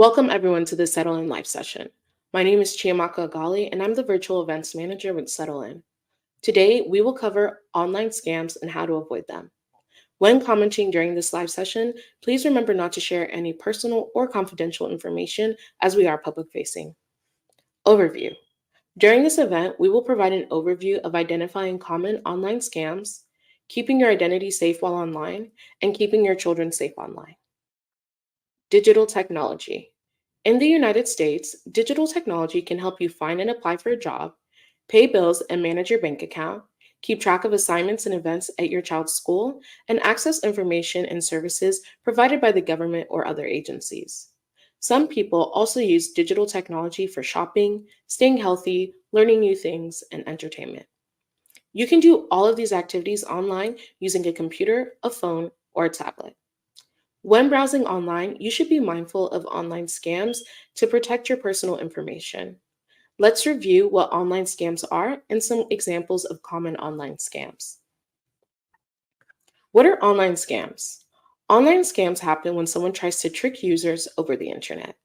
Welcome everyone to the Settle In Live session. My name is Chiamaka Agali and I'm the Virtual Events Manager with Settle In. Today, we will cover online scams and how to avoid them. When commenting during this live session, please remember not to share any personal or confidential information as we are public facing. Overview. During this event, we will provide an overview of identifying common online scams, keeping your identity safe while online, and keeping your children safe online. Digital technology. In the United States, digital technology can help you find and apply for a job, pay bills and manage your bank account, keep track of assignments and events at your child's school, and access information and services provided by the government or other agencies. Some people also use digital technology for shopping, staying healthy, learning new things, and entertainment. You can do all of these activities online using a computer, a phone, or a tablet. When browsing online, you should be mindful of online scams to protect your personal information. Let's review what online scams are and some examples of common online scams. What are online scams? Online scams happen when someone tries to trick users over the internet.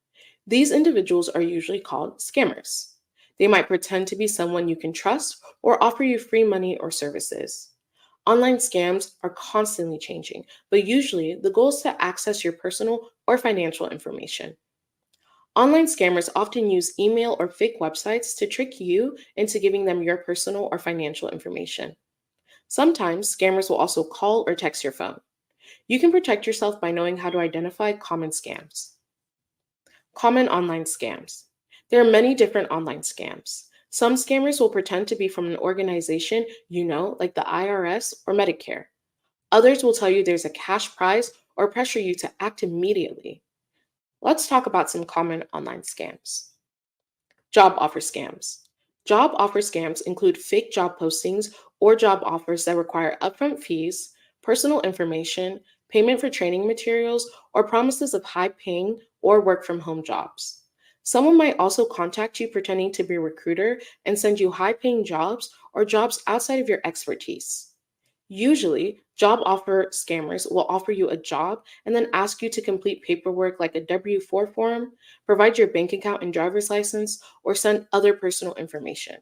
These individuals are usually called scammers. They might pretend to be someone you can trust or offer you free money or services. Online scams are constantly changing, but usually the goal is to access your personal or financial information. Online scammers often use email or fake websites to trick you into giving them your personal or financial information. Sometimes scammers will also call or text your phone. You can protect yourself by knowing how to identify common scams. Common online scams. There are many different online scams. Some scammers will pretend to be from an organization you know, like the IRS or Medicare. Others will tell you there's a cash prize or pressure you to act immediately. Let's talk about some common online scams. Job offer scams. Job offer scams include fake job postings or job offers that require upfront fees, personal information, payment for training materials, or promises of high paying or work from home jobs. Someone might also contact you pretending to be a recruiter and send you high paying jobs or jobs outside of your expertise. Usually, job offer scammers will offer you a job and then ask you to complete paperwork like a W-4 form, provide your bank account and driver's license, or send other personal information.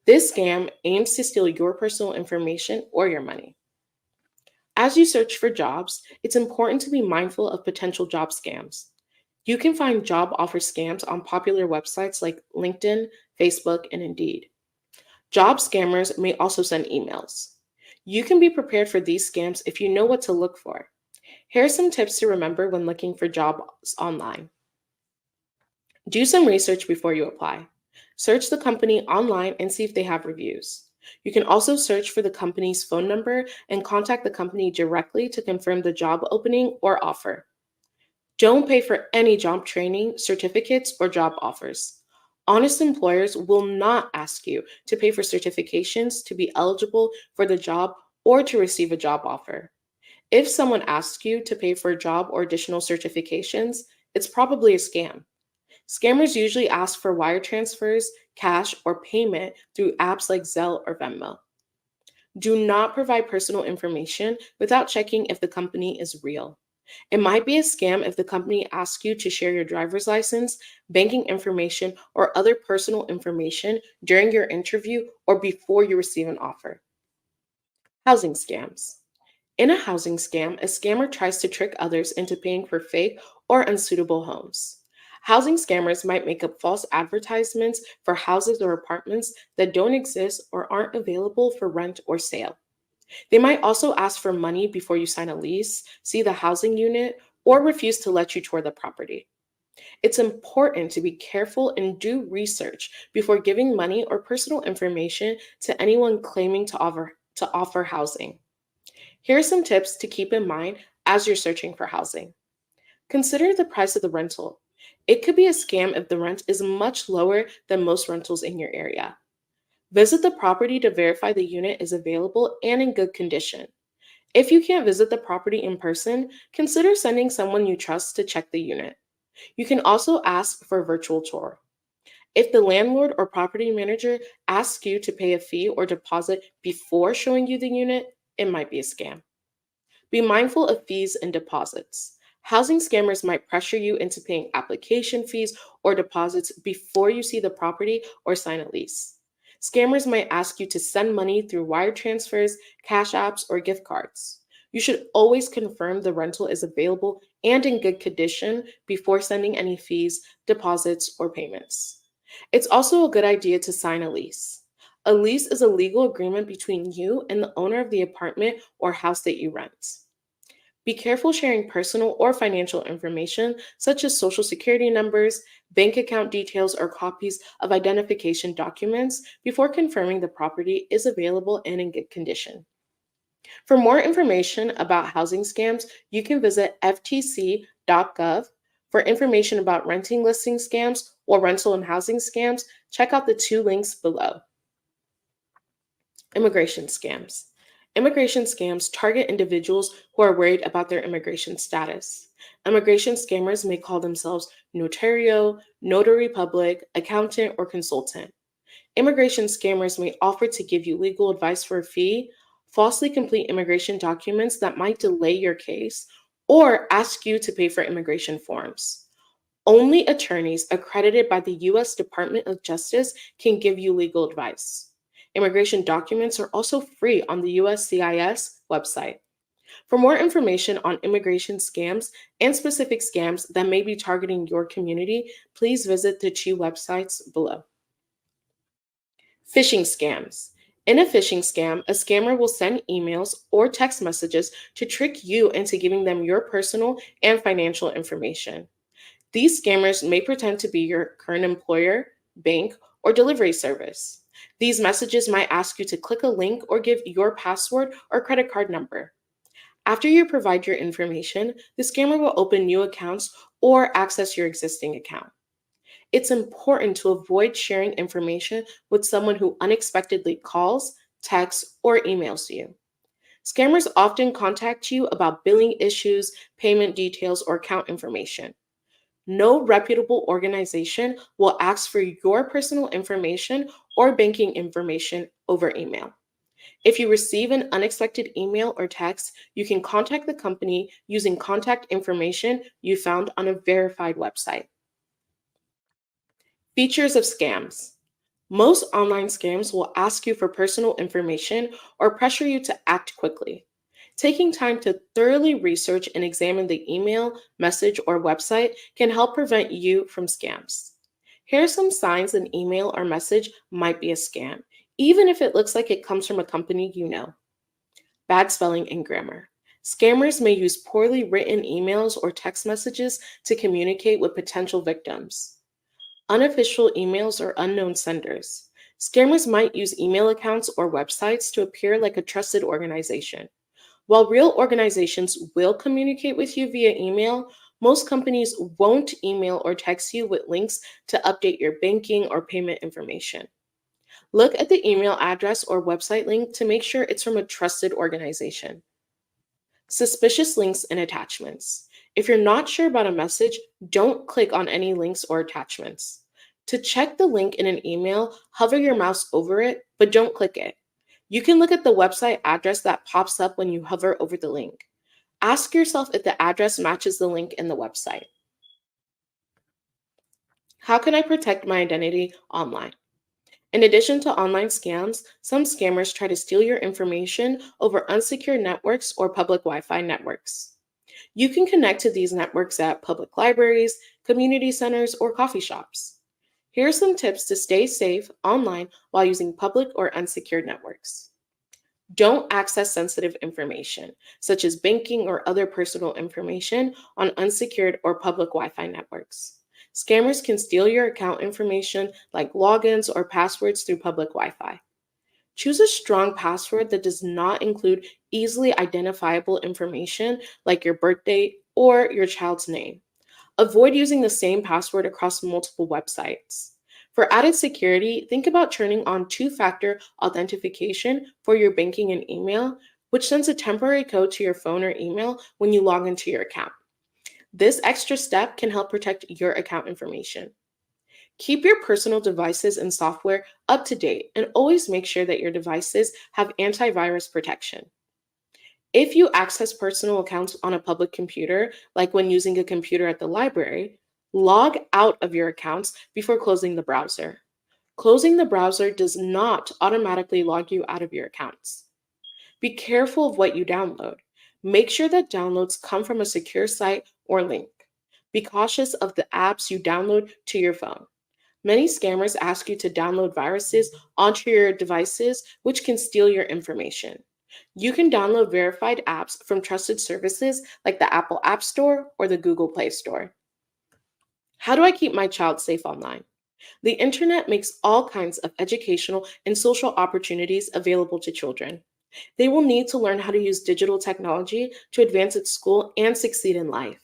This scam aims to steal your personal information or your money. As you search for jobs, it's important to be mindful of potential job scams. You can find job offer scams on popular websites like LinkedIn, Facebook, and Indeed. Job scammers may also send emails. You can be prepared for these scams if you know what to look for. Here are some tips to remember when looking for jobs online. Do some research before you apply. Search the company online and see if they have reviews. You can also search for the company's phone number and contact the company directly to confirm the job opening or offer. Don't pay for any job training, certificates, or job offers. Honest employers will not ask you to pay for certifications to be eligible for the job or to receive a job offer. If someone asks you to pay for a job or additional certifications, it's probably a scam. Scammers usually ask for wire transfers, cash, or payment through apps like Zelle or Venmo. Do not provide personal information without checking if the company is real. It might be a scam if the company asks you to share your driver's license, banking information, or other personal information during your interview or before you receive an offer. Housing scams. In a housing scam, a scammer tries to trick others into paying for fake or unsuitable homes. Housing scammers might make up false advertisements for houses or apartments that don't exist or aren't available for rent or sale. They might also ask for money before you sign a lease, see the housing unit, or refuse to let you tour the property. It's important to be careful and do research before giving money or personal information to anyone claiming to offer housing. Here are some tips to keep in mind as you're searching for housing. Consider the price of the rental. It could be a scam if the rent is much lower than most rentals in your area. Visit the property to verify the unit is available and in good condition. If you can't visit the property in person, consider sending someone you trust to check the unit. You can also ask for a virtual tour. If the landlord or property manager asks you to pay a fee or deposit before showing you the unit, it might be a scam. Be mindful of fees and deposits. Housing scammers might pressure you into paying application fees or deposits before you see the property or sign a lease. Scammers might ask you to send money through wire transfers, cash apps, or gift cards. You should always confirm the rental is available and in good condition before sending any fees, deposits, or payments. It's also a good idea to sign a lease. A lease is a legal agreement between you and the owner of the apartment or house that you rent. Be careful sharing personal or financial information, such as social security numbers, bank account details, or copies of identification documents, before confirming the property is available and in good condition. For more information about housing scams, you can visit ftc.gov. For information about renting listing scams or rental and housing scams, check out the two links below. Immigration scams. Immigration scams target individuals who are worried about their immigration status. Immigration scammers may call themselves notario, notary public, accountant, or consultant. Immigration scammers may offer to give you legal advice for a fee, falsely complete immigration documents that might delay your case, or ask you to pay for immigration forms. Only attorneys accredited by the U.S. Department of Justice can give you legal advice. Immigration documents are also free on the USCIS website. For more information on immigration scams and specific scams that may be targeting your community, please visit the two websites below. Phishing scams. In a phishing scam, a scammer will send emails or text messages to trick you into giving them your personal and financial information. These scammers may pretend to be your current employer, bank, or delivery service. These messages might ask you to click a link or give your password or credit card number. After you provide your information, the scammer will open new accounts or access your existing account. It's important to avoid sharing information with someone who unexpectedly calls, texts, or emails you. Scammers often contact you about billing issues, payment details, or account information. No reputable organization will ask for your personal information or banking information over email. If you receive an unexpected email or text, you can contact the company using contact information you found on a verified website. Features of scams. Most online scams will ask you for personal information or pressure you to act quickly. Taking time to thoroughly research and examine the email, message, or website can help prevent you from scams. Here are some signs an email or message might be a scam, even if it looks like it comes from a company you know. Bad spelling and grammar. Scammers may use poorly written emails or text messages to communicate with potential victims. Unofficial emails or unknown senders. Scammers might use email accounts or websites to appear like a trusted organization. While real organizations will communicate with you via email, most companies won't email or text you with links to update your banking or payment information. Look at the email address or website link to make sure it's from a trusted organization. Suspicious links and attachments. If you're not sure about a message, don't click on any links or attachments. To check the link in an email, hover your mouse over it, but don't click it. You can look at the website address that pops up when you hover over the link. Ask yourself if the address matches the link in the website. How can I protect my identity online? In addition to online scams, some scammers try to steal your information over unsecured networks or public Wi Fi networks. You can connect to these networks at public libraries, community centers, or coffee shops. Here are some tips to stay safe online while using public or unsecured networks. Don't access sensitive information, such as banking or other personal information, on unsecured or public Wi Fi networks. Scammers can steal your account information like logins or passwords through public Wi Fi. Choose a strong password that does not include easily identifiable information like your birth date or your child's name. Avoid using the same password across multiple websites. For added security, think about turning on two-factor authentication for your banking and email, which sends a temporary code to your phone or email when you log into your account. This extra step can help protect your account information. Keep your personal devices and software up to date and always make sure that your devices have antivirus protection. If you access personal accounts on a public computer, like when using a computer at the library, log out of your accounts before closing the browser. Closing the browser does not automatically log you out of your accounts. Be careful of what you download. Make sure that downloads come from a secure site or link. Be cautious of the apps you download to your phone. Many scammers ask you to download viruses onto your devices, which can steal your information. You can download verified apps from trusted services like the Apple App Store or the Google Play Store. How do I keep my child safe online? The internet makes all kinds of educational and social opportunities available to children. They will need to learn how to use digital technology to advance at school and succeed in life.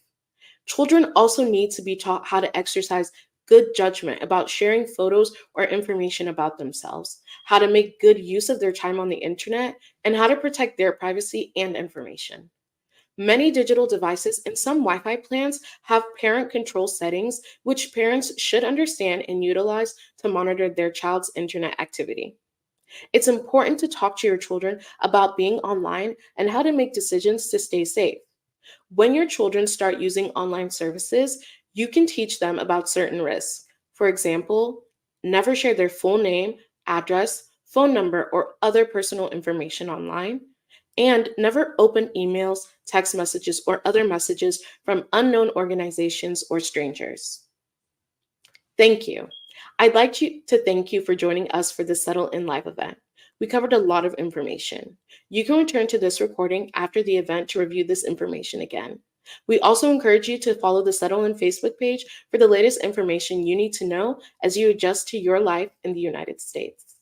Children also need to be taught how to exercise good judgment about sharing photos or information about themselves, how to make good use of their time on the internet, and how to protect their privacy and information. Many digital devices and some Wi Fi plans have parent control settings, which parents should understand and utilize to monitor their child's internet activity. It's important to talk to your children about being online and how to make decisions to stay safe. When your children start using online services, you can teach them about certain risks. For example, never share their full name, address, phone number, or other personal information online. And never open emails, text messages, or other messages from unknown organizations or strangers. Thank you. I'd like to thank you for joining us for the Settle in Live event. We covered a lot of information. You can return to this recording after the event to review this information again. We also encourage you to follow the Settle in Facebook page for the latest information you need to know as you adjust to your life in the United States.